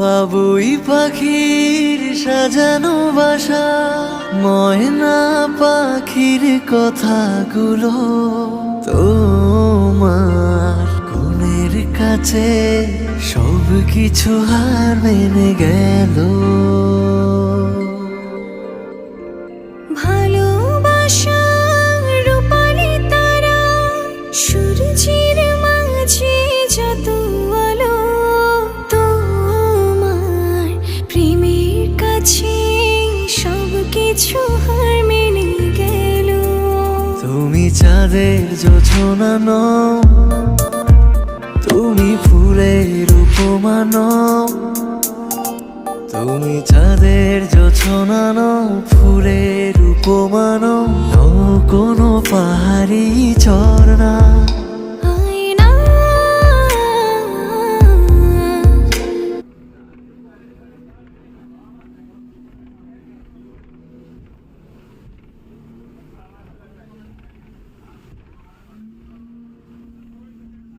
বাবুই পাখির সাজানো বাসা, ময়না পাখির কথাগুলো তোমার গুণের কাছে সব কিছু হার মেনে গেল। ভালোবাসার রূপালি তারা, সূর্যের মাঝে যত আলো, তোমার প্রেমের কাছে সব কিছু হার মেনে গেল। তুমি চাঁদের জোছনা নও, তুমি ফুলের উপমা নও। তুমি চাঁদের জোছনা নও, ফুলের উপমা নও, নও কোনো পাহাড়ি ঝর্ণা।